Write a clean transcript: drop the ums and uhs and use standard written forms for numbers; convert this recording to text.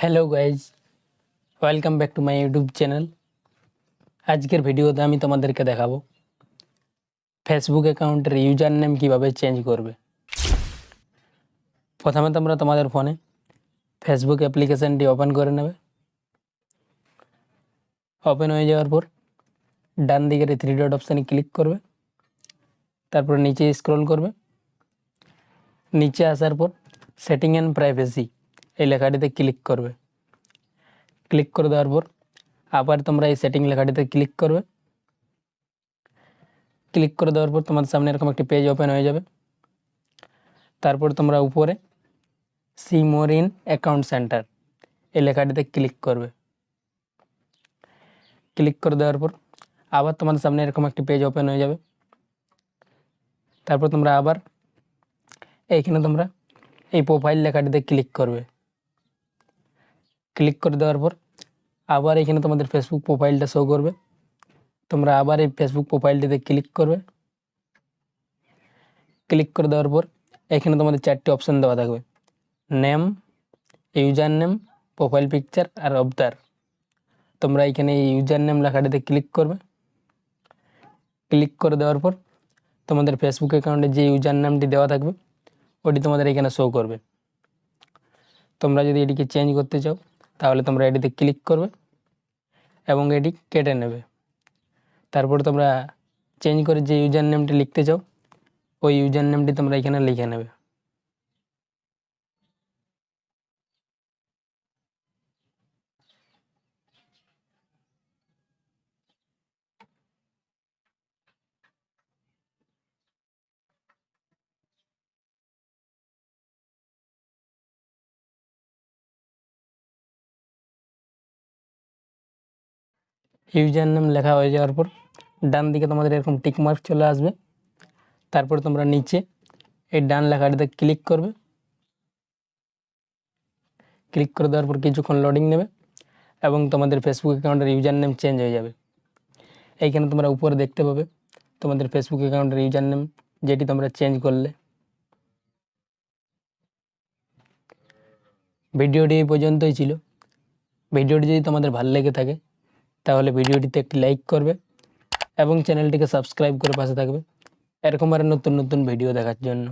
Hello guys, welcome back to my YouTube channel. আজকের ভিডিওতে আমি তোমাদেরকে দেখাবো ফেসবুক অ্যাকাউন্টের ইউজার নেম কীভাবে চেঞ্জ করবে। প্রথমে তোমরা তোমাদের ফোনে ফেসবুক অ্যাপ্লিকেশানটি ওপেন করে নেবে। ওপেন হয়ে যাওয়ার পর ডান দিকের থ্রি ডট অপশানে ক্লিক করবে, তারপর নিচে স্ক্রল করবে। নিচে আসার পর সেটিং অ্যান্ড প্রাইভেসি এই লেখাটিতে ক্লিক করবে। ক্লিক করে দেওয়ার পর আবার তোমরা এই সেটিং লেখাটিতে ক্লিক করবে। ক্লিক করে দেওয়ার পর তোমাদের সামনে এরকম একটি পেজ ওপেন হয়ে যাবে। তারপর তোমরা উপরে see more in account centre এই লেখাটিতে ক্লিক করবে। ক্লিক করে দেওয়ার পর আবার তোমাদের সামনে এরকম একটি পেজ ওপেন হয়ে যাবে। তারপর তোমরা আবার এইখানে তোমরা এই প্রোফাইল লেখাটিতে ক্লিক করবে। ক্লিক করে দেওয়ার পর আবার এখানে তোমাদের ফেসবুক প্রোফাইলটা শো করবে। তোমরা আবার এই ফেসবুক প্রোফাইলটিতে ক্লিক করবে। ক্লিক করে দেওয়ার পর এখানে তোমাদের চারটি অপশান দেওয়া থাকবে: name, user name, profile picture আর অবতার। তোমরা এখানে এই ইউজার নেম লেখাটিতে ক্লিক করবে। ক্লিক করে দেওয়ার পর তোমাদের ফেসবুক অ্যাকাউন্টে যে ইউজার নামটি দেওয়া থাকবে ওটি তোমাদের এখানে শো করবে। তোমরা যদি এটিকে চেঞ্জ করতে চাও তাহলে তোমরা এটিতে ক্লিক করবে এবং এটি কেটে নেবে। তারপর তোমরা চেঞ্জ করে যে ইউজার নেমটি লিখতে চাও ওই ইউজার নেমটি তোমরা এখানে লিখে নেবে। ইউজার নেম লেখা হয়ে যাওয়ার পর ডান দিকে তোমাদের এরকম টিক মার্ক চলে আসবে। তারপর তোমরা নিচে এই ডান লেখাটিতে ক্লিক করবে। ক্লিক করে দেওয়ার পর কিছুক্ষণ লোডিং নেবে এবং তোমাদের ফেসবুক অ্যাকাউন্টের ইউজার নেম চেঞ্জ হয়ে যাবে। এইখানে তোমরা উপরে দেখতে পাবে তোমাদের ফেসবুক অ্যাকাউন্টের ইউজার নেম যেটি তোমরা চেঞ্জ করলে। ভিডিওটি এই পর্যন্তই ছিল। ভিডিওটি যদি তোমাদের ভালো লেগে থাকে তাহলে ভিডিওটিতে একটি লাইক করবে এবং চ্যানেলটিকে সাবস্ক্রাইব করে পাশে থাকবে এরকম আরও নতুন নতুন ভিডিও দেখার জন্য।